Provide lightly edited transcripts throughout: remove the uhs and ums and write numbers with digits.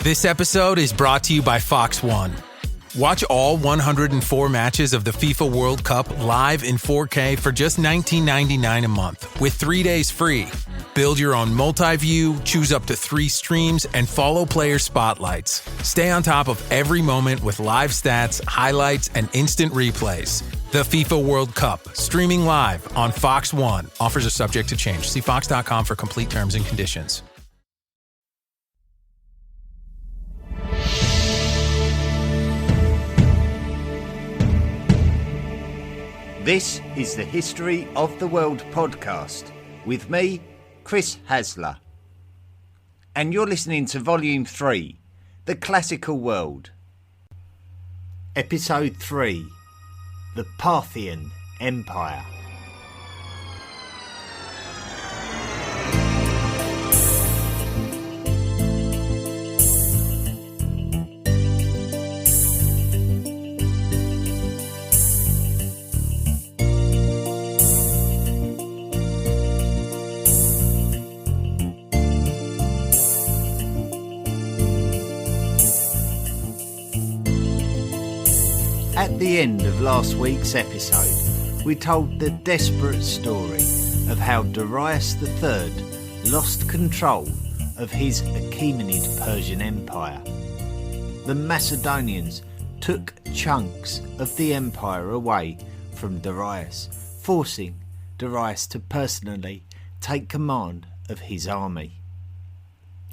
This episode is brought to you by Fox One. Watch all 104 matches of the FIFA World Cup live in 4K for just $19.99 a month with 3 days free. Build your own multi-view, choose up to 3 streams, and follow player spotlights. Stay on top of every moment with live stats, highlights, and instant replays. The FIFA World Cup, streaming live on Fox One. Offers are subject to change. See fox.com for complete terms and conditions. This is the History of the World podcast with me, Chris Hasler. And you're listening to Volume 3, The Classical World. Episode 3, The Parthian Empire. At the end of last week's episode, we told the desperate story of how Darius III lost control of his Achaemenid Persian Empire. The Macedonians took chunks of the empire away from Darius, forcing Darius to personally take command of his army.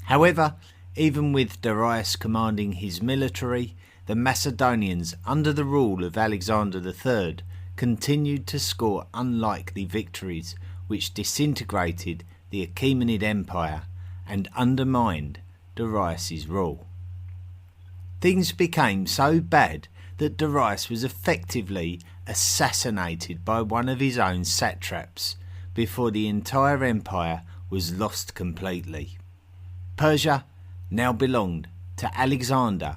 However, even with Darius commanding his military, the Macedonians, under the rule of Alexander III, continued to score unlikely victories which disintegrated the Achaemenid Empire and undermined Darius' rule. Things became so bad that Darius was effectively assassinated by one of his own satraps before the entire empire was lost completely. Persia now belonged to Alexander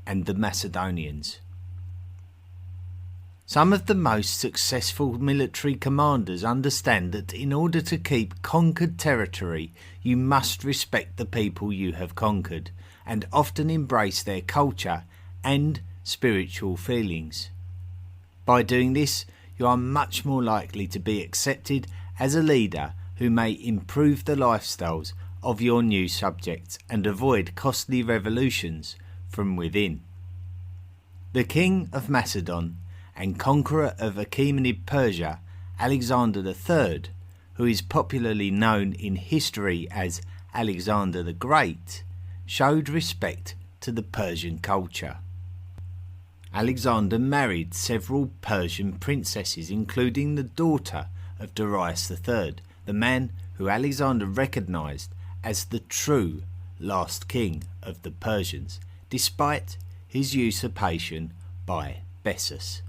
and the Macedonians. Some of the most successful military commanders understand that in order to keep conquered territory, you must respect the people you have conquered and often embrace their culture and spiritual feelings. By doing this, you are much more likely to be accepted as a leader who may improve the lifestyles of your new subjects and avoid costly revolutions from within. The king of Macedon and conqueror of Achaemenid Persia, Alexander III, who is popularly known in history as Alexander the Great, showed respect to the Persian culture. Alexander married several Persian princesses, including the daughter of Darius III, the man who Alexander recognized as the true last king of the Persians, despite his usurpation by Bessus.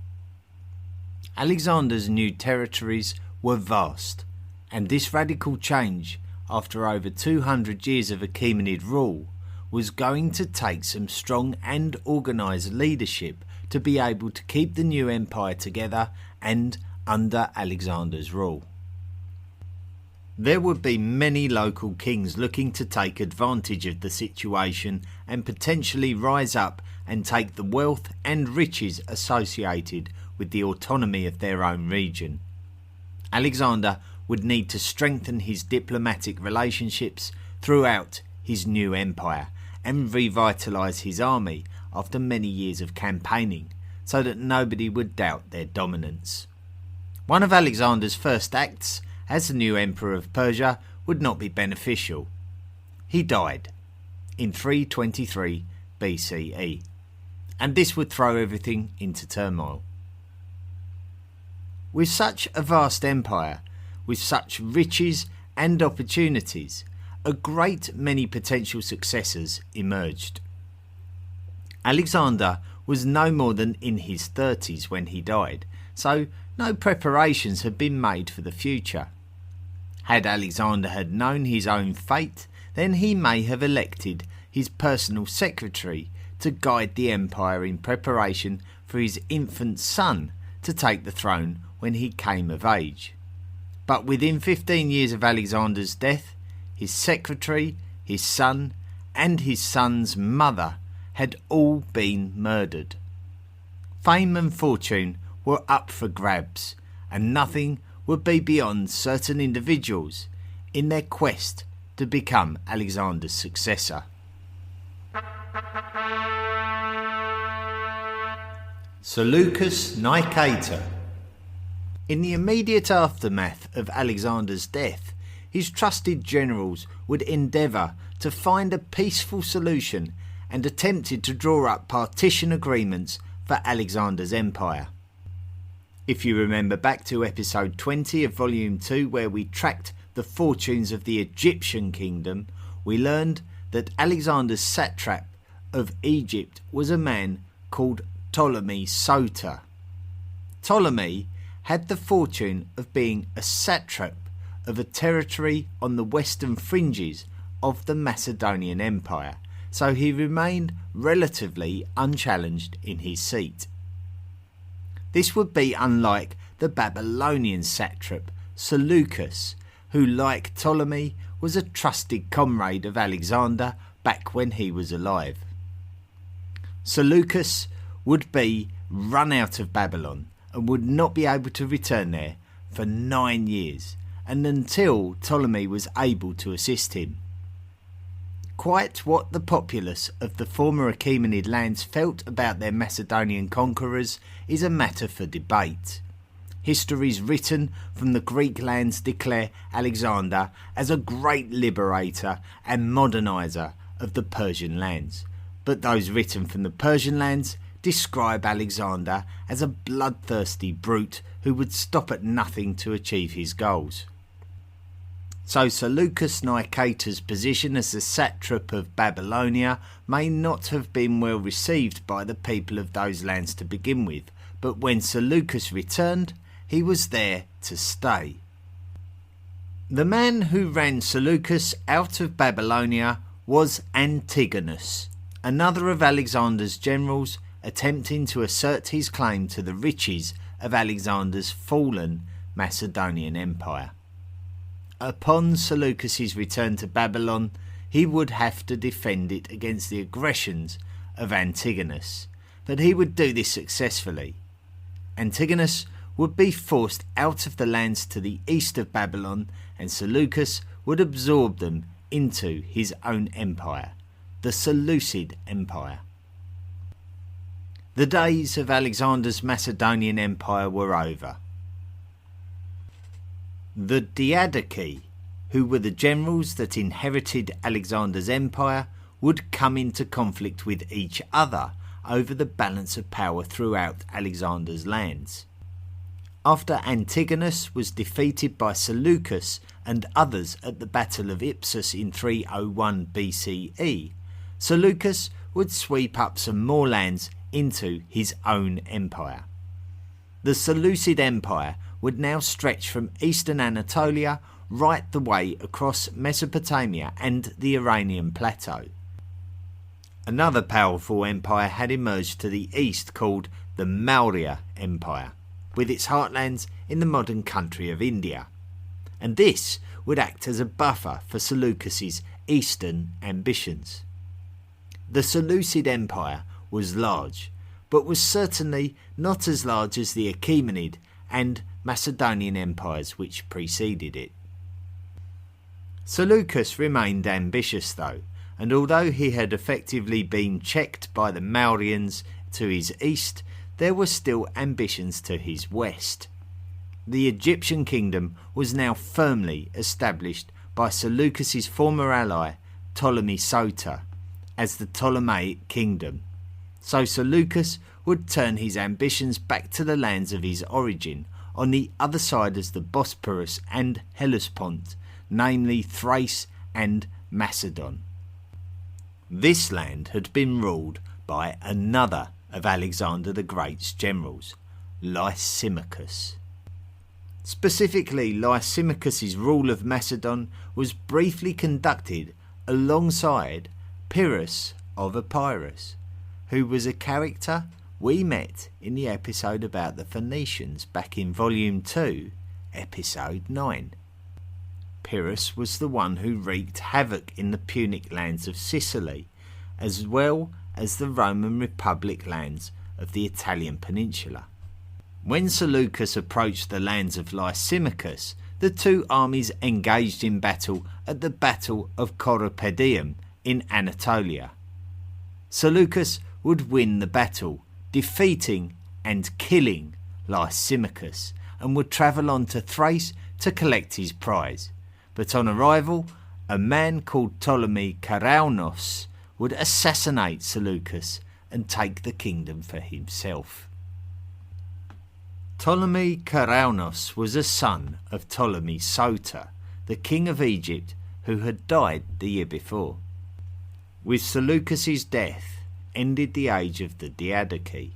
Alexander's new territories were vast, and this radical change, after over 200 years of Achaemenid rule, was going to take some strong and organised leadership to be able to keep the new empire together and under Alexander's rule. There would be many local kings looking to take advantage of the situation and potentially rise up and take the wealth and riches associated with the autonomy of their own region. Alexander would need to strengthen his diplomatic relationships throughout his new empire and revitalise his army after many years of campaigning so that nobody would doubt their dominance. One of Alexander's first acts as the new emperor of Persia would not be beneficial. He died in 323 BCE, and this would throw everything into turmoil. With such a vast empire, with such riches and opportunities, a great many potential successors emerged. Alexander was no more than in his 30s when he died, so no preparations had been made for the future. Had Alexander had known his own fate, then he may have elected his personal secretary to guide the empire in preparation for his infant son to take the throne when he came of age. But within 15 years of Alexander's death, his secretary, his son, and his son's mother had all been murdered. Fame and fortune were up for grabs, and nothing would be beyond certain individuals in their quest to become Alexander's successor. Seleucus Nicator. In the immediate aftermath of Alexander's death, his trusted generals would endeavour to find a peaceful solution and attempted to draw up partition agreements for Alexander's empire. If you remember back to episode 20 of volume 2, where we tracked the fortunes of the Egyptian kingdom, we learned that Alexander's satrap of Egypt was a man called Ptolemy Soter. Ptolemy had the fortune of being a satrap of a territory on the western fringes of the Macedonian Empire, so he remained relatively unchallenged in his seat. This would be unlike the Babylonian satrap Seleucus, who, like Ptolemy, was a trusted comrade of Alexander back when he was alive. Seleucus would be run out of Babylon and would not be able to return there for 9 years, and until Ptolemy was able to assist him. Quite what the populace of the former Achaemenid lands felt about their Macedonian conquerors is a matter for debate. Histories written from the Greek lands declare Alexander as a great liberator and moderniser of the Persian lands, but those written from the Persian lands describe Alexander as a bloodthirsty brute who would stop at nothing to achieve his goals. So Seleucus Nicator's position as the satrap of Babylonia may not have been well received by the people of those lands to begin with, but when Seleucus returned, he was there to stay. The man who ran Seleucus out of Babylonia was Antigonus, another of Alexander's generals attempting to assert his claim to the riches of Alexander's fallen Macedonian Empire. Upon Seleucus's return to Babylon, he would have to defend it against the aggressions of Antigonus, but he would do this successfully. Antigonus would be forced out of the lands to the east of Babylon, and Seleucus would absorb them into his own empire, the Seleucid Empire. The days of Alexander's Macedonian Empire were over. The Diadochi, who were the generals that inherited Alexander's empire, would come into conflict with each other over the balance of power throughout Alexander's lands. After Antigonus was defeated by Seleucus and others at the Battle of Ipsus in 301 BCE, Seleucus would sweep up some more lands into his own empire. The Seleucid Empire would now stretch from eastern Anatolia right the way across Mesopotamia and the Iranian plateau. Another powerful empire had emerged to the east called the Maurya Empire, with its heartlands in the modern country of India, and this would act as a buffer for Seleucus's eastern ambitions. The Seleucid Empire was large, but was certainly not as large as the Achaemenid and Macedonian empires which preceded it. Seleucus remained ambitious though, and although he had effectively been checked by the Mauryans to his east, there were still ambitions to his west. The Egyptian kingdom was now firmly established by Seleucus's former ally Ptolemy Soter as the Ptolemaic kingdom, so Seleucus would turn his ambitions back to the lands of his origin on the other side of the Bosporus and Hellespont, namely Thrace and Macedon. This land had been ruled by another of Alexander the Great's generals, Lysimachus. Specifically, Lysimachus's rule of Macedon was briefly conducted alongside Pyrrhus of Epirus, who was a character we met in the episode about the Phoenicians back in Volume 2, Episode 9. Pyrrhus was the one who wreaked havoc in the Punic lands of Sicily, as well as the Roman Republic lands of the Italian peninsula. When Seleucus approached the lands of Lysimachus, the two armies engaged in battle at the Battle of Corypedium in Anatolia. Seleucus would win the battle, defeating and killing Lysimachus, and would travel on to Thrace to collect his prize. But on arrival, a man called Ptolemy Karaunos would assassinate Seleucus and take the kingdom for himself. Ptolemy Karaunos was a son of Ptolemy Soter, the king of Egypt who had died the year before. With Seleucus's death ended the age of the Diadochi,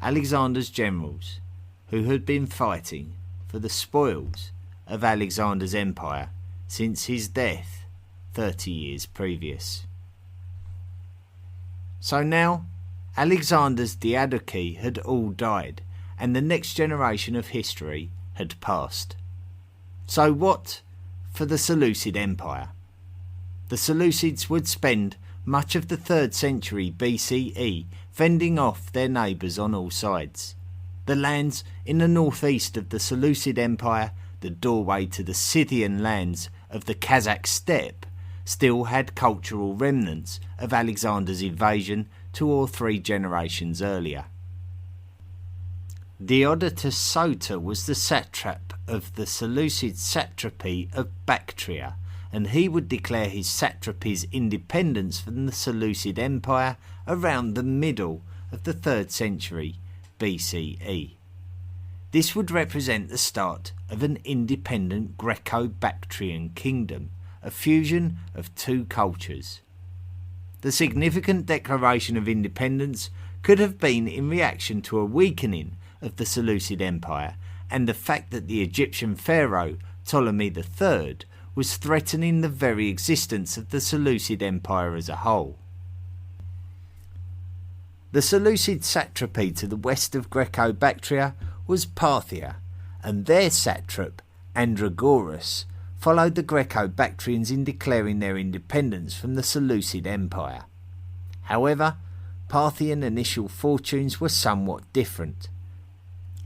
Alexander's generals, who had been fighting for the spoils of Alexander's empire since his death 30 years previous. So now Alexander's Diadochi had all died, and the next generation of history had passed. So what for the Seleucid Empire? The Seleucids would spend much of the 3rd century BCE fending off their neighbours on all sides. The lands in the northeast of the Seleucid Empire, the doorway to the Scythian lands of the Kazakh steppe, still had cultural remnants of Alexander's invasion 2 or 3 generations earlier. Diodotus Soter was the satrap of the Seleucid satrapy of Bactria, and he would declare his satrapy's independence from the Seleucid Empire around the middle of the 3rd century BCE. This would represent the start of an independent Greco-Bactrian kingdom, a fusion of 2 cultures. The significant declaration of independence could have been in reaction to a weakening of the Seleucid Empire and the fact that the Egyptian pharaoh Ptolemy III was threatening the very existence of the Seleucid Empire as a whole. The Seleucid satrapy to the west of Greco-Bactria was Parthia, and their satrap, Andragoras, followed the Greco-Bactrians in declaring their independence from the Seleucid Empire. However, Parthian initial fortunes were somewhat different.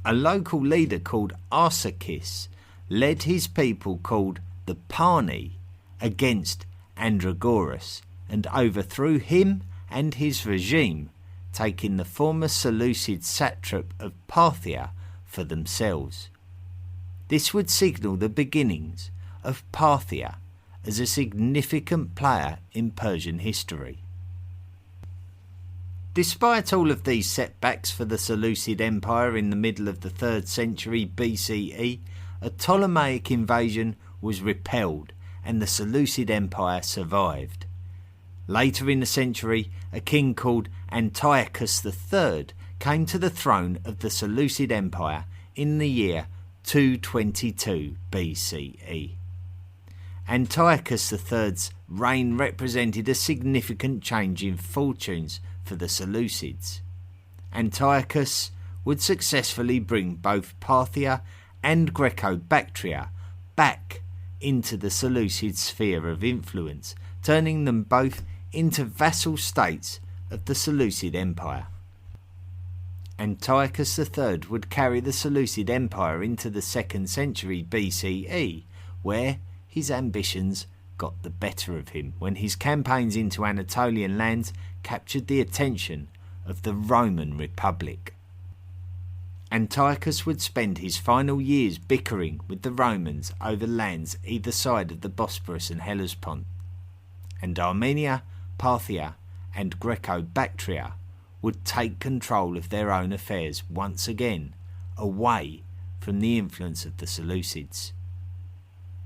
A local leader called Arsakis led his people called the Parni against Andragoras and overthrew him and his regime, taking the former Seleucid satrap of Parthia for themselves. This would signal the beginnings of Parthia as a significant player in Persian history. Despite all of these setbacks for the Seleucid Empire in the middle of the 3rd century BCE, a Ptolemaic invasion was repelled and the Seleucid Empire survived. Later in the century, a king called Antiochus III came to the throne of the Seleucid Empire in the year 222 BCE. Antiochus III's reign represented a significant change in fortunes for the Seleucids. Antiochus would successfully bring both Parthia and Greco-Bactria back into the Seleucid sphere of influence, turning them both into vassal states of the Seleucid Empire. Antiochus III would carry the Seleucid Empire into the 2nd century BCE, where his ambitions got the better of him when his campaigns into Anatolian lands captured the attention of the Roman Republic. Antiochus would spend his final years bickering with the Romans over lands either side of the Bosporus and Hellespont, and Armenia, Parthia and Greco-Bactria would take control of their own affairs once again, away from the influence of the Seleucids.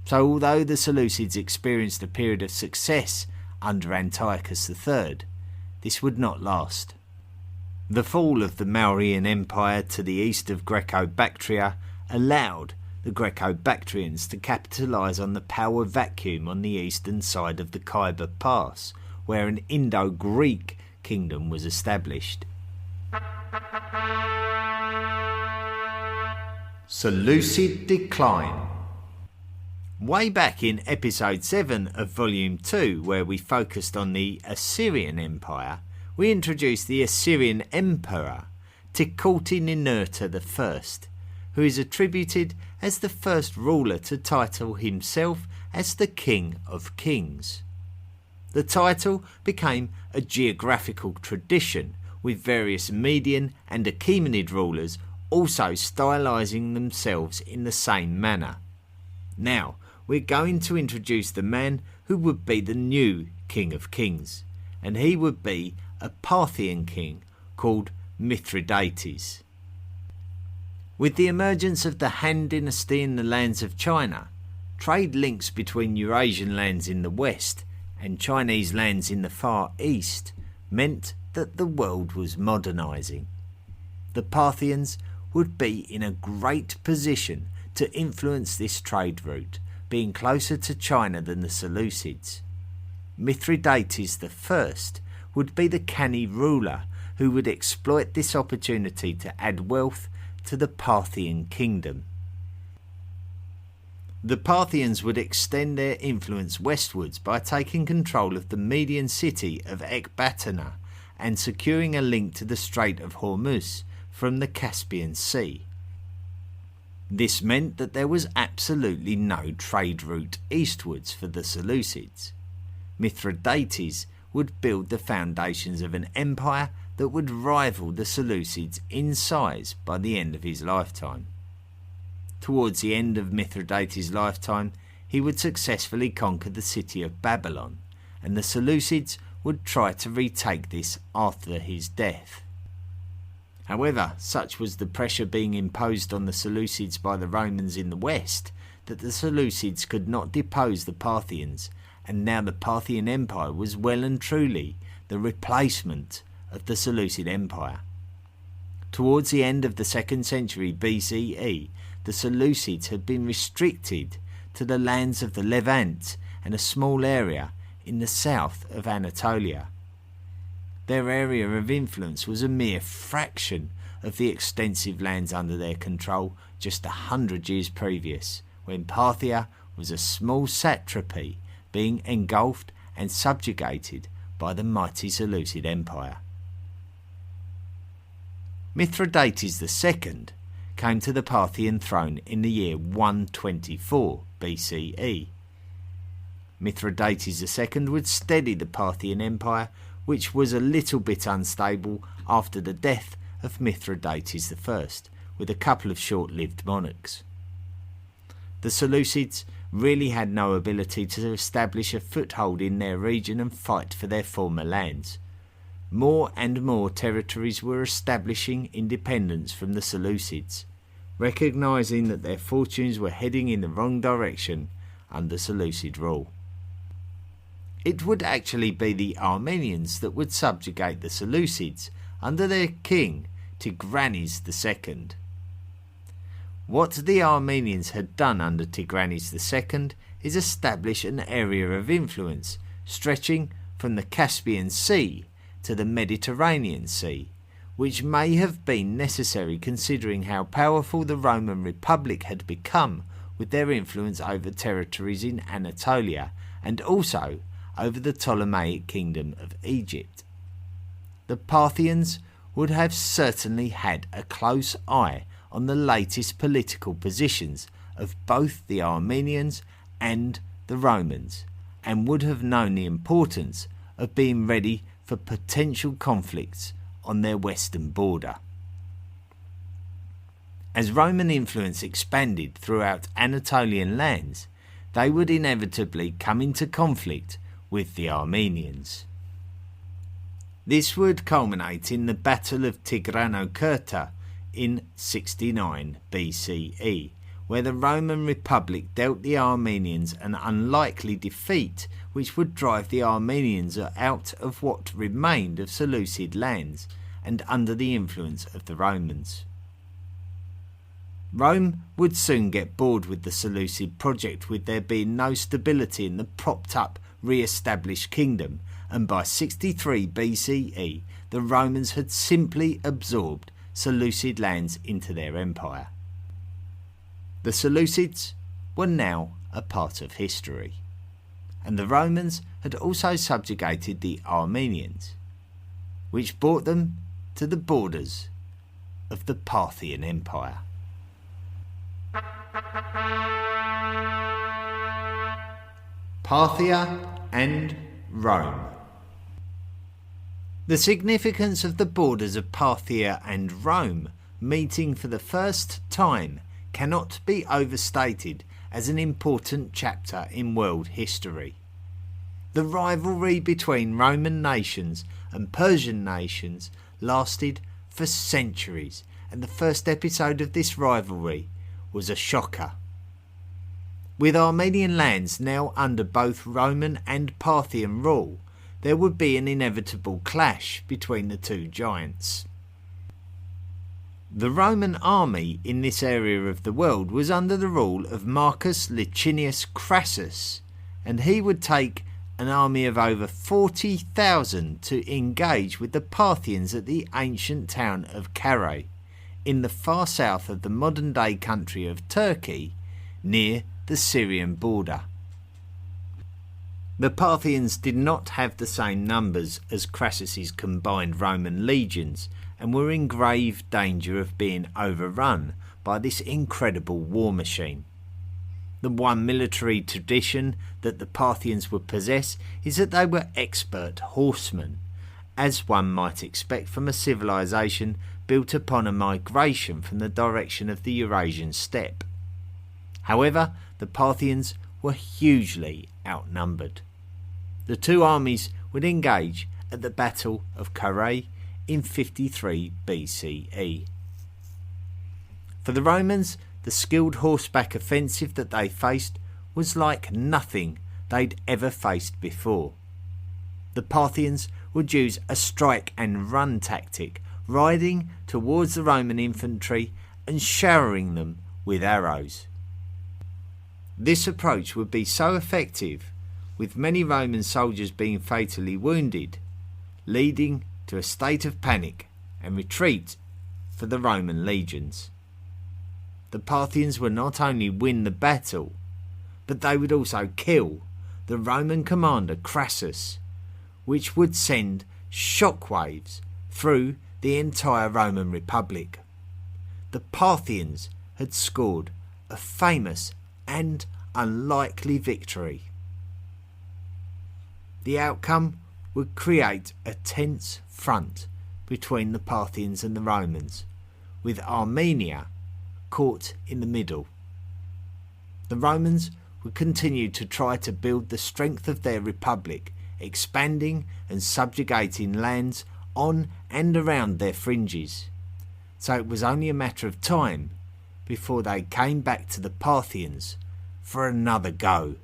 So although the Seleucids experienced a period of success under Antiochus III, this would not last. The fall of the Mauryan Empire to the east of Greco-Bactria allowed the Greco-Bactrians to capitalise on the power vacuum on the eastern side of the Khyber Pass, where an Indo-Greek kingdom was established. Seleucid decline. Way back in episode 7 of volume 2, where we focused on the Assyrian Empire, we introduced the Assyrian Emperor Tukulti-Ninurta I, who is attributed as the first ruler to title himself as the King of Kings. The title became a geographical tradition, with various Median and Achaemenid rulers also stylising themselves in the same manner. Now, we're going to introduce the man who would be the new King of Kings, and he would be a Parthian king called Mithridates. With the emergence of the Han dynasty in the lands of China, trade links between Eurasian lands in the west and Chinese lands in the far east meant that the world was modernising. The Parthians would be in a great position to influence this trade route, being closer to China than the Seleucids. Mithridates I would be the canny ruler who would exploit this opportunity to add wealth to the Parthian kingdom. The Parthians would extend their influence westwards by taking control of the Median city of Ecbatana and securing a link to the Strait of Hormuz from the Caspian Sea. This meant that there was absolutely no trade route eastwards for the Seleucids. Mithridates would build the foundations of an empire that would rival the Seleucids in size by the end of his lifetime. Towards the end of Mithridates' lifetime, he would successfully conquer the city of Babylon, and the Seleucids would try to retake this after his death. However, such was the pressure being imposed on the Seleucids by the Romans in the west that the Seleucids could not depose the Parthians, and now the Parthian Empire was well and truly the replacement of the Seleucid Empire. Towards the end of the 2nd century BCE, the Seleucids had been restricted to the lands of the Levant and a small area in the south of Anatolia. Their area of influence was a mere fraction of the extensive lands under their control just 100 years previous, when Parthia was a small satrapy being engulfed and subjugated by the mighty Seleucid Empire. Mithridates II came to the Parthian throne in the year 124 BCE. Mithridates II would steady the Parthian Empire, which was a little bit unstable after the death of Mithridates I, with a couple of short-lived monarchs. The Seleucids really had no ability to establish a foothold in their region and fight for their former lands. More and more territories were establishing independence from the Seleucids, recognising that their fortunes were heading in the wrong direction under Seleucid rule. It would actually be the Armenians that would subjugate the Seleucids under their king Tigranes II. What the Armenians had done under Tigranes II is establish an area of influence stretching from the Caspian Sea to the Mediterranean Sea, which may have been necessary considering how powerful the Roman Republic had become with their influence over territories in Anatolia and also over the Ptolemaic kingdom of Egypt. The Parthians would have certainly had a close eye on the latest political positions of both the Armenians and the Romans, and would have known the importance of being ready for potential conflicts on their western border. As Roman influence expanded throughout Anatolian lands, they would inevitably come into conflict with the Armenians. This would culminate in the Battle of Tigranokerta in 69 BCE, where the Roman Republic dealt the Armenians an unlikely defeat which would drive the Armenians out of what remained of Seleucid lands and under the influence of the Romans. Rome would soon get bored with the Seleucid project, with there being no stability in the propped-up, re-established kingdom, and by 63 BCE the Romans had simply absorbed Seleucid lands into their empire. The Seleucids were now a part of history. And the Romans had also subjugated the Armenians, which brought them to the borders of the Parthian Empire. Parthia and Rome. The significance of the borders of Parthia and Rome meeting for the first time cannot be overstated as an important chapter in world history. The rivalry between Roman nations and Persian nations lasted for centuries, and the first episode of this rivalry was a shocker. With Armenian lands now under both Roman and Parthian rule, there would be an inevitable clash between the two giants. The Roman army in this area of the world was under the rule of Marcus Licinius Crassus, and he would take an army of over 40,000 to engage with the Parthians at the ancient town of Carrhae, in the far south of the modern-day country of Turkey, near the Syrian border. The Parthians did not have the same numbers as Crassus's combined Roman legions, and were in grave danger of being overrun by this incredible war machine. The one military tradition that the Parthians would possess is that they were expert horsemen, as one might expect from a civilization built upon a migration from the direction of the Eurasian steppe. However, the Parthians were hugely outnumbered. The two armies would engage at the Battle of Carrhae in 53 BCE. For the Romans, the skilled horseback offensive that they faced was like nothing they'd ever faced before. The Parthians would use a strike and run tactic, riding towards the Roman infantry and showering them with arrows. This approach would be so effective, with many Roman soldiers being fatally wounded, leading to a state of panic and retreat for the Roman legions. The Parthians would not only win the battle, but they would also kill the Roman commander Crassus, which would send shockwaves through the entire Roman Republic. The Parthians had scored a famous and unlikely victory. The outcome would create a tense front between the Parthians and the Romans, with Armenia caught in the middle. The Romans would continue to try to build the strength of their republic, expanding and subjugating lands on and around their fringes. So it was only a matter of time before they came back to the Parthians for another go.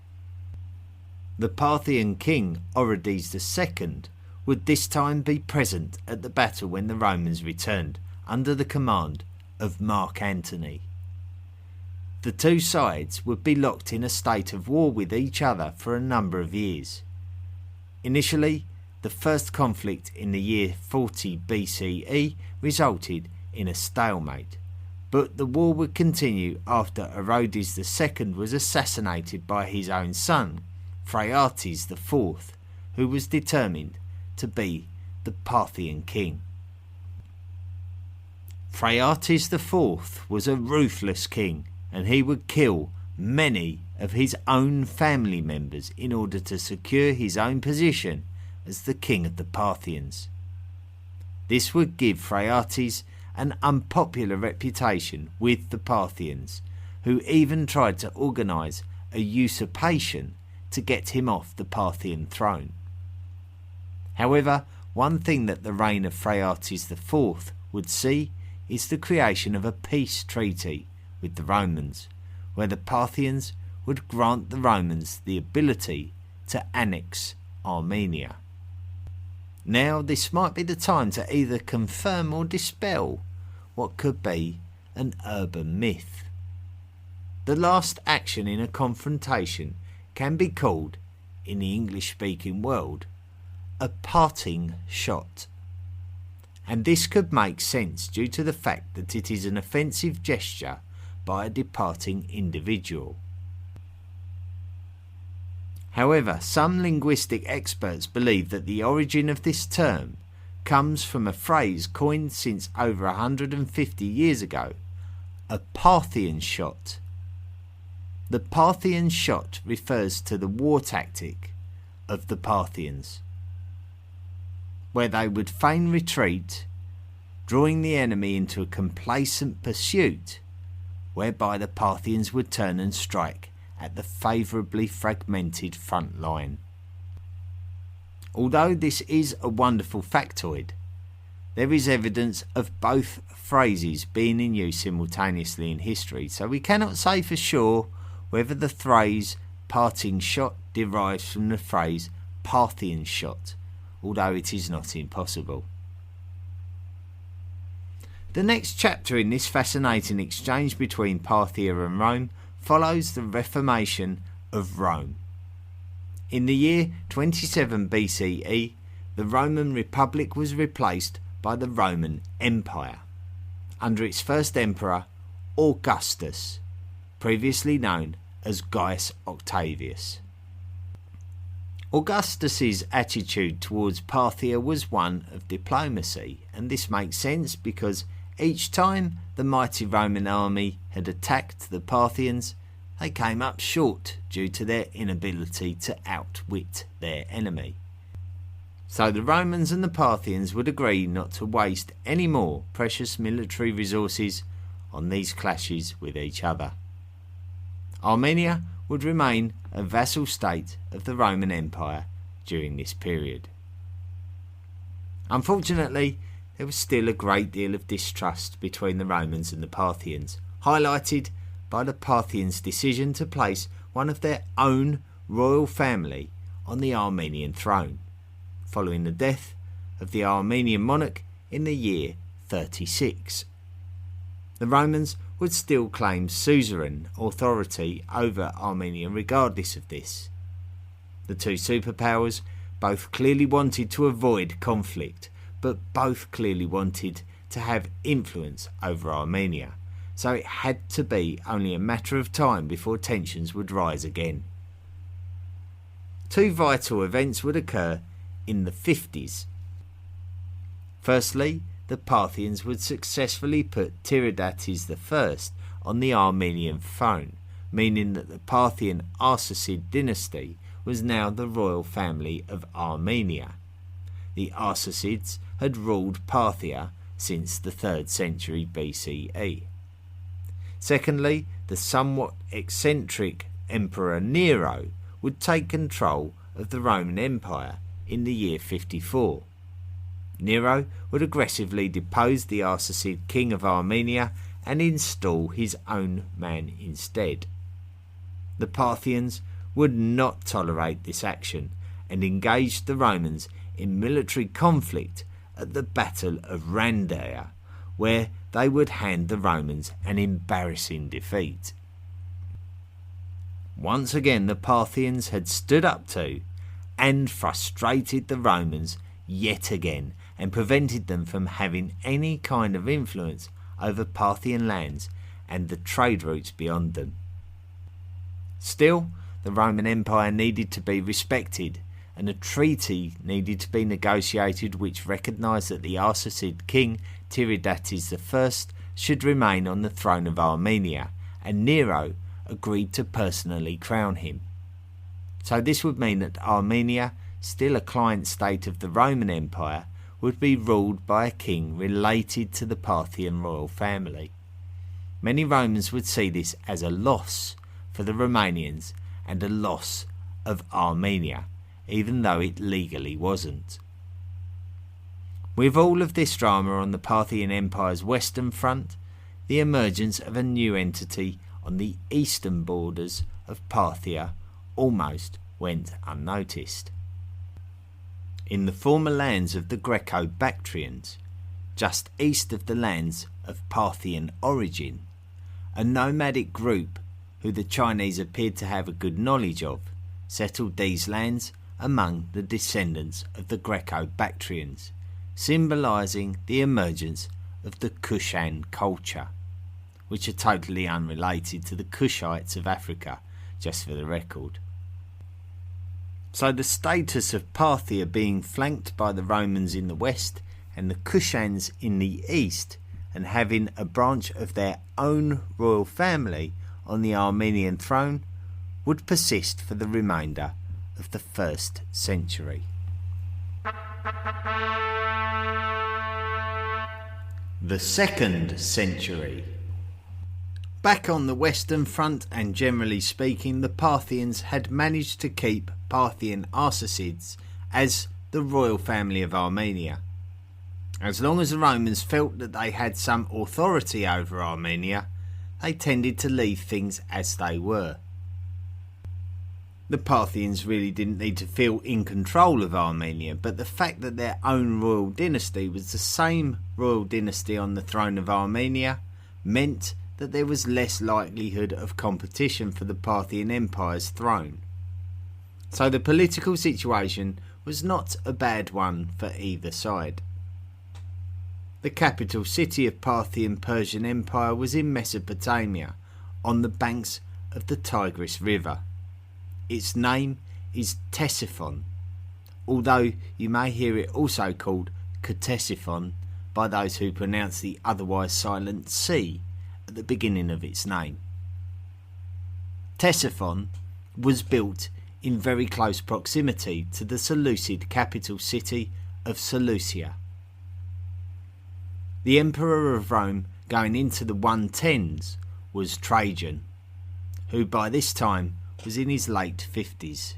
The Parthian king Orodes II would this time be present at the battle when the Romans returned under the command of Mark Antony. The two sides would be locked in a state of war with each other for a number of years. Initially, the first conflict in the year 40 BCE resulted in a stalemate, but the war would continue after Orodes II was assassinated by his own son, Phraates IV, who was determined to be the Parthian king. Phraates IV was a ruthless king, and he would kill many of his own family members in order to secure his own position as the king of the Parthians. This would give Phraates an unpopular reputation with the Parthians, who even tried to organise a usurpation to get him off the Parthian throne. However, one thing that the reign of Phraates IV would see is the creation of a peace treaty with the Romans, where the Parthians would grant the Romans the ability to annex Armenia. Now this might be the time to either confirm or dispel what could be an urban myth. The last action in a confrontation can be called, in the English-speaking world, a parting shot. And this could make sense due to the fact that it is an offensive gesture by a departing individual. However, some linguistic experts believe that the origin of this term comes from a phrase coined since over 150 years ago, a Parthian shot. The Parthian shot refers to the war tactic of the Parthians, where they would feign retreat, drawing the enemy into a complacent pursuit, whereby the Parthians would turn and strike at the favourably fragmented front line. Although this is a wonderful factoid, there is evidence of both phrases being in use simultaneously in history, so we cannot say for sure whether the phrase parting shot derives from the phrase Parthian shot, although it is not impossible. The next chapter in this fascinating exchange between Parthia and Rome follows the Reformation of Rome. In the year 27 BCE, the Roman Republic was replaced by the Roman Empire, under its first emperor, Augustus, previously known as Gaius Octavius. Augustus's attitude towards Parthia was one of diplomacy, and this makes sense because each time the mighty Roman army had attacked the Parthians, they came up short due to their inability to outwit their enemy. So the Romans and the Parthians would agree not to waste any more precious military resources on these clashes with each other. Armenia would remain a vassal state of the Roman Empire during this period. Unfortunately, there was still a great deal of distrust between the Romans and the Parthians, highlighted by the Parthians' decision to place one of their own royal family on the Armenian throne, following the death of the Armenian monarch in the year 36. The Romans would still claim suzerain authority over Armenia regardless of this. The two superpowers both clearly wanted to avoid conflict, but both clearly wanted to have influence over Armenia, so it had to be only a matter of time before tensions would rise again. Two vital events would occur in the 50s. Firstly, the Parthians would successfully put Tiridates I on the Armenian throne, meaning that the Parthian Arsacid dynasty was now the royal family of Armenia. The Arsacids had ruled Parthia since the 3rd century BCE. Secondly, the somewhat eccentric Emperor Nero would take control of the Roman Empire in the year 54. Nero would aggressively depose the Arsacid king of Armenia and install his own man instead. The Parthians would not tolerate this action and engaged the Romans in military conflict at the Battle of Randeia, where they would hand the Romans an embarrassing defeat. Once again, the Parthians had stood up to and frustrated the Romans yet again and prevented them from having any kind of influence over Parthian lands and the trade routes beyond them. Still, the Roman Empire needed to be respected, and a treaty needed to be negotiated which recognised that the Arsacid king Tiridates I should remain on the throne of Armenia, and Nero agreed to personally crown him. So this would mean that Armenia, still a client state of the Roman Empire, would be ruled by a king related to the Parthian royal family. Many Romans would see this as a loss for the Romanians and a loss of Armenia, even though it legally wasn't. With all of this drama on the Parthian Empire's western front, the emergence of a new entity on the eastern borders of Parthia almost went unnoticed. In the former lands of the Greco-Bactrians, just east of the lands of Parthian origin, a nomadic group who the Chinese appeared to have a good knowledge of settled these lands among the descendants of the Greco-Bactrians, symbolising the emergence of the Kushan culture, which are totally unrelated to the Kushites of Africa, just for the record. So the status of Parthia being flanked by the Romans in the west and the Kushans in the east, and having a branch of their own royal family on the Armenian throne, would persist for the remainder of the 1st century. The 2nd century. Back on the Western Front, and generally speaking, the Parthians had managed to keep Parthian Seleucids as the royal family of Armenia. As long as the Romans felt that they had some authority over Armenia, they tended to leave things as they were. The Parthians really didn't need to feel in control of Armenia, but the fact that their own royal dynasty was the same royal dynasty on the throne of Armenia meant that there was less likelihood of competition for the Parthian Empire's throne. So the political situation was not a bad one for either side. The capital city of Parthian Persian Empire was in Mesopotamia, on the banks of the Tigris River. Its name is Ctesiphon, although you may hear it also called Ctesiphon by those who pronounce the otherwise silent C at the beginning of its name. Ctesiphon was built in very close proximity to the Seleucid capital city of Seleucia. The Emperor of Rome going into the 110s was Trajan, who by this time was in his late 50s.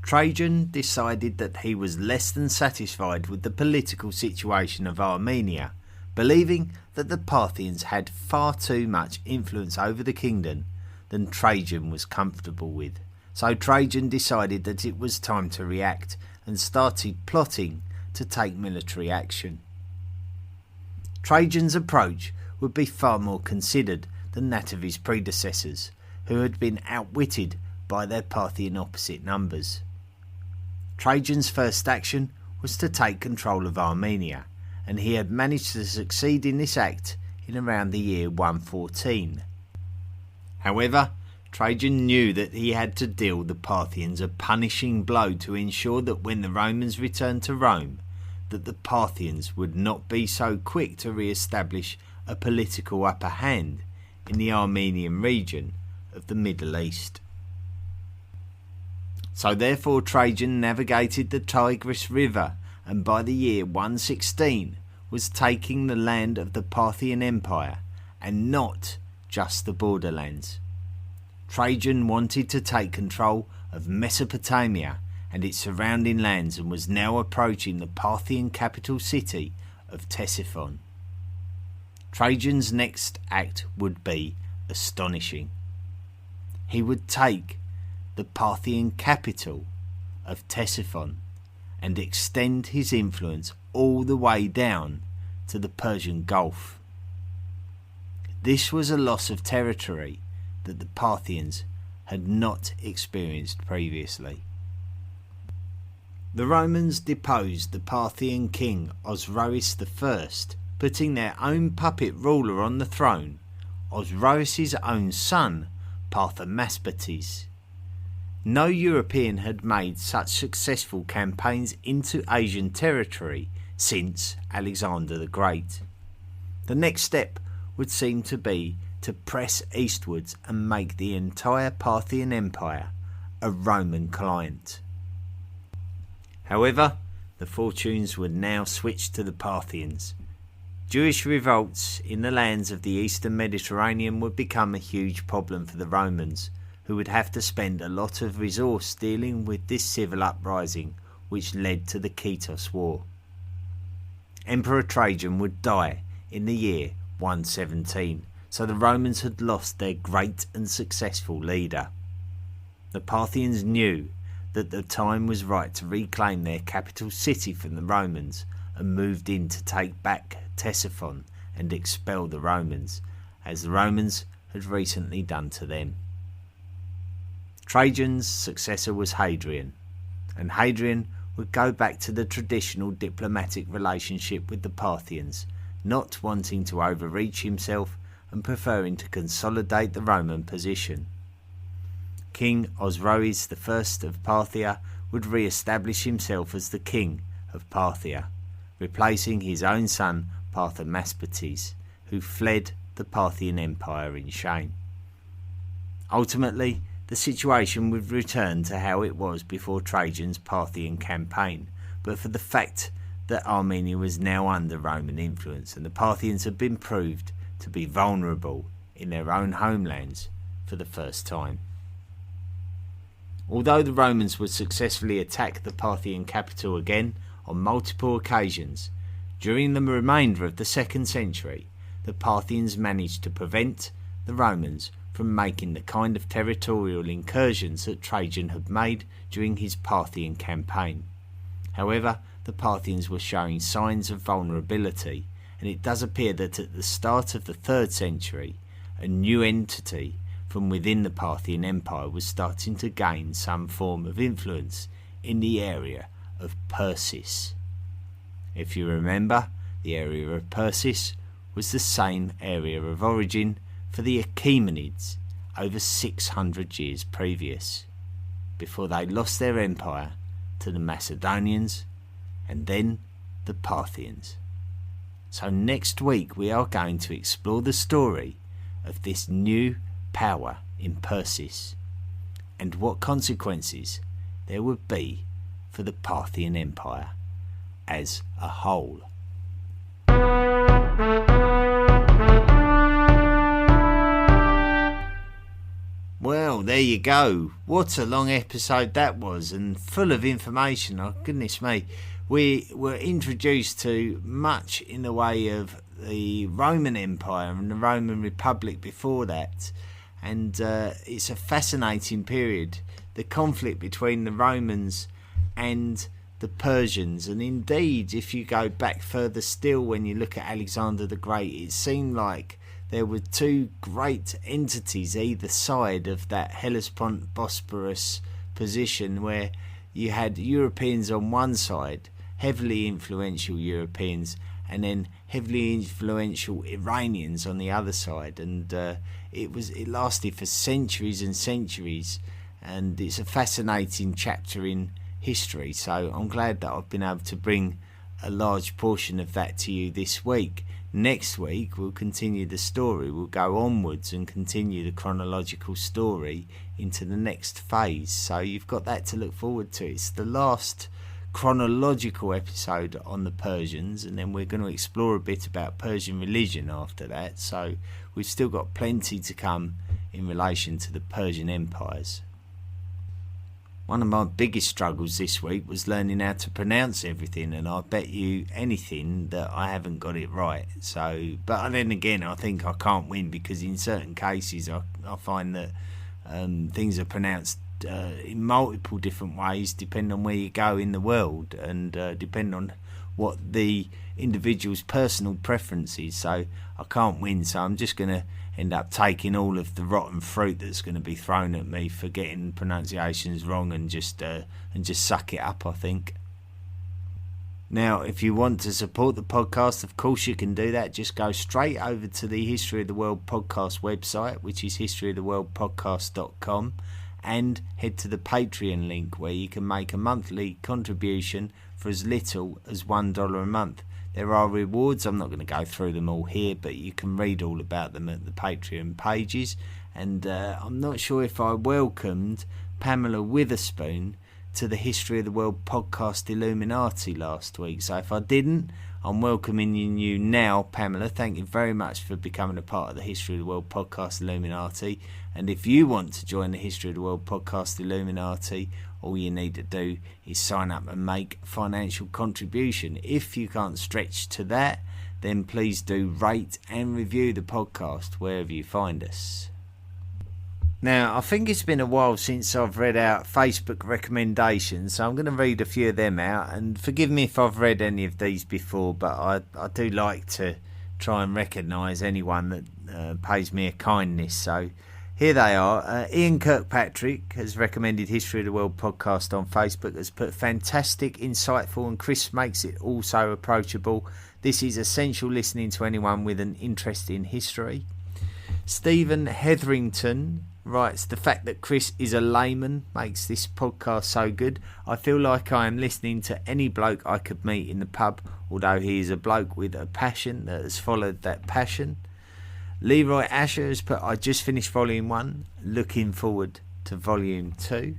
Trajan decided that he was less than satisfied with the political situation of Armenia, believing that the Parthians had far too much influence over the kingdom than Trajan was comfortable with. So Trajan decided that it was time to react and started plotting to take military action. Trajan's approach would be far more considered than that of his predecessors, who had been outwitted by their Parthian opposite numbers. Trajan's first action was to take control of Armenia, and he had managed to succeed in this act in around the year 114. However, Trajan knew that he had to deal the Parthians a punishing blow to ensure that when the Romans returned to Rome, that the Parthians would not be so quick to re-establish a political upper hand in the Armenian region of the Middle East. So therefore Trajan navigated the Tigris River, and by the year 116 was taking the land of the Parthian Empire, and not just the borderlands. Trajan wanted to take control of Mesopotamia and its surrounding lands, and was now approaching the Parthian capital city of Ctesiphon. Trajan's next act would be astonishing. He would take the Parthian capital of Ctesiphon and extend his influence all the way down to the Persian Gulf. This was a loss of territory that the Parthians had not experienced previously. The Romans deposed the Parthian king Osroes I, putting their own puppet ruler on the throne, Osroes' own son, Parthamaspates. No European had made such successful campaigns into Asian territory since Alexander the Great. The next step would seem to be to press eastwards and make the entire Parthian Empire a Roman client. However, the fortunes would now switch to the Parthians. Jewish revolts in the lands of the eastern Mediterranean would become a huge problem for the Romans, who would have to spend a lot of resource dealing with this civil uprising, which led to the Kitos War. Emperor Trajan would die in the year 117, so the Romans had lost their great and successful leader. The Parthians knew that the time was right to reclaim their capital city from the Romans, and moved in to take back Ctesiphon and expel the Romans, as the Romans had recently done to them. Trajan's successor was Hadrian, and Hadrian would go back to the traditional diplomatic relationship with the Parthians, not wanting to overreach himself and preferring to consolidate the Roman position. King Osroes I of Parthia would re-establish himself as the king of Parthia, replacing his own son Parthomaspates, who fled the Parthian Empire in shame. Ultimately, the situation would return to how it was before Trajan's Parthian campaign, but for the fact that Armenia was now under Roman influence and the Parthians had been proved to be vulnerable in their own homelands for the first time. Although the Romans would successfully attack the Parthian capital again on multiple occasions, during the remainder of the 2nd century, the Parthians managed to prevent the Romans from making the kind of territorial incursions that Trajan had made during his Parthian campaign. However, the Parthians were showing signs of vulnerability, and it does appear that at the start of the 3rd century, a new entity from within the Parthian Empire was starting to gain some form of influence in the area of Persis. If you remember, the area of Persis was the same area of origin for the Achaemenids over 600 years previous, before they lost their empire to the Macedonians and then the Parthians. So next week we are going to explore the story of this new power in Persis and what consequences there would be for the Parthian Empire as a whole. Well, there you go. What a long episode that was, and full of information. Oh, goodness me. We were introduced to much in the way of the Roman Empire and the Roman Republic before that. And it's a fascinating period. The conflict between the Romans and the Persians. And indeed, if you go back further still, when you look at Alexander the Great, it seemed like there were two great entities either side of that Hellespont-Bosporus position, where you had Europeans on one side, heavily influential Europeans, and then heavily influential Iranians on the other side. And it lasted for centuries and centuries, and it's a fascinating chapter in history. So I'm glad that I've been able to bring a large portion of that to you this week. Next week we'll continue the story. We'll go onwards and continue the chronological story into the next phase. So you've got that to look forward to. It's the last chronological episode on the Persians, and then we're going to explore a bit about Persian religion after that. So we've still got plenty to come in relation to the Persian empires. One of my biggest struggles this week was learning how to pronounce everything, and I bet you anything that I haven't got it right. So, but then again, I think I can't win, because in certain cases I find that things are pronounced in multiple different ways, depending on where you go in the world, and depending on what the individual's personal preference is. So I can't win, so I'm just going to end up taking all of the rotten fruit that's going to be thrown at me for getting pronunciations wrong, and just suck it up, I think. Now, if you want to support the podcast, of course you can do that. Just go straight over to the History of the World podcast website, which is historyoftheworldpodcast.com, and head to the Patreon link, where you can make a monthly contribution for as little as $1 a month. There are rewards. I'm not going to go through them all here, but you can read all about them at the Patreon pages. And I'm not sure if I welcomed Pamela Witherspoon to the History of the World podcast Illuminati last week. So if I didn't, I'm welcoming you now, Pamela. Thank you very much for becoming a part of the History of the World podcast Illuminati. And if you want to join the History of the World podcast Illuminati, all you need to do is sign up and make a financial contribution. If you can't stretch to that, then please do rate and review the podcast wherever you find us. Now, I think it's been a while since I've read out Facebook recommendations, so I'm going to read a few of them out. And forgive me if I've read any of these before, but I do like to try and recognise anyone that pays me a kindness. So here they are. Ian Kirkpatrick has recommended History of the World podcast on Facebook. Has put fantastic, insightful, and Chris makes it also approachable. This is essential listening to anyone with an interest in history. Stephen Hetherington writes, the fact that Chris is a layman makes this podcast so good. I feel like I am listening to any bloke I could meet in the pub, although he is a bloke with a passion that has followed that passion. Leroy Asher has put, I just finished volume 1, looking forward to volume 2.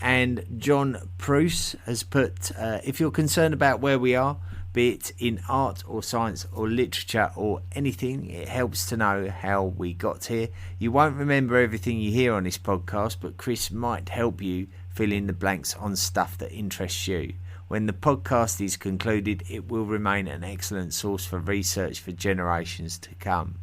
And John Pruce has put, if you're concerned about where we are, be it in art or science or literature or anything, it helps to know how we got here. You won't remember everything you hear on this podcast, but Chris might help you fill in the blanks on stuff that interests you. When the podcast is concluded, it will remain an excellent source for research for generations to come.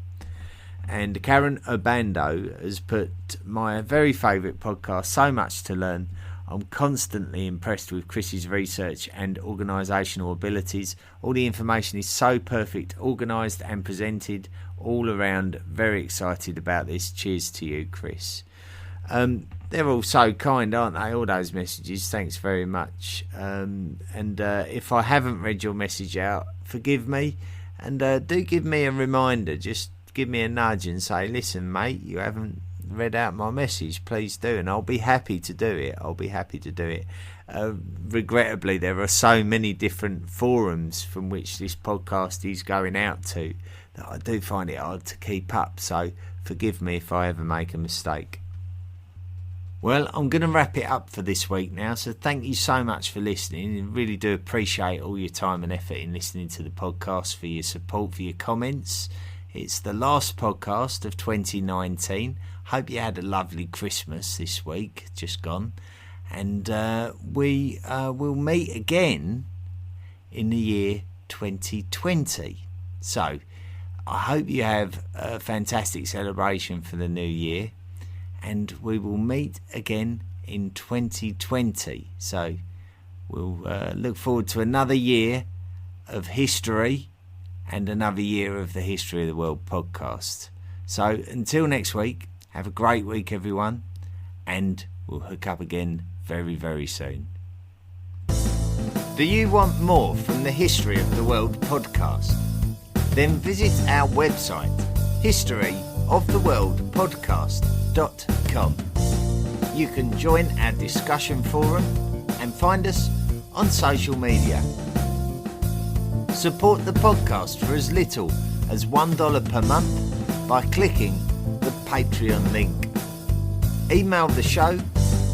And Karen Obando has put, my very favourite podcast, so much to learn. I'm constantly impressed with Chris's research and organisational abilities. All the information is so perfect, organised and presented all around. Very excited about this. Cheers to you, Chris. They're all so kind, aren't they? All those messages. Thanks very much. If I haven't read your message out, forgive me. And do give me a reminder. Just give me a nudge and say, listen, mate, you haven't read out my message, please do, and I'll be happy to do it. Regrettably, there are so many different forums from which this podcast is going out to that I do find it hard to keep up, so forgive me if I ever make a mistake. Well, I'm going to wrap it up for this week now, so thank you so much for listening. I really do appreciate all your time and effort in listening to the podcast, for your support, for your comments. It's the last podcast of 2019. Hope you had a lovely Christmas this week, just gone. And we will meet again in the year 2020. So I hope you have a fantastic celebration for the new year. And we will meet again in 2020. So we'll look forward to another year of history and another year of the History of the World podcast. So until next week, have a great week, everyone, and we'll hook up again very, very soon. Do you want more from the History of the World podcast? Then visit our website, historyoftheworldpodcast.com. You can join our discussion forum and find us on social media. Support the podcast for as little as $1 per month by clicking the Patreon link. Email the show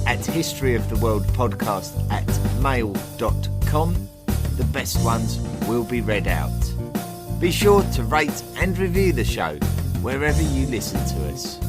at historyoftheworldpodcast@mail.com. The best ones will be read out. Be sure to rate and review the show wherever you listen to us.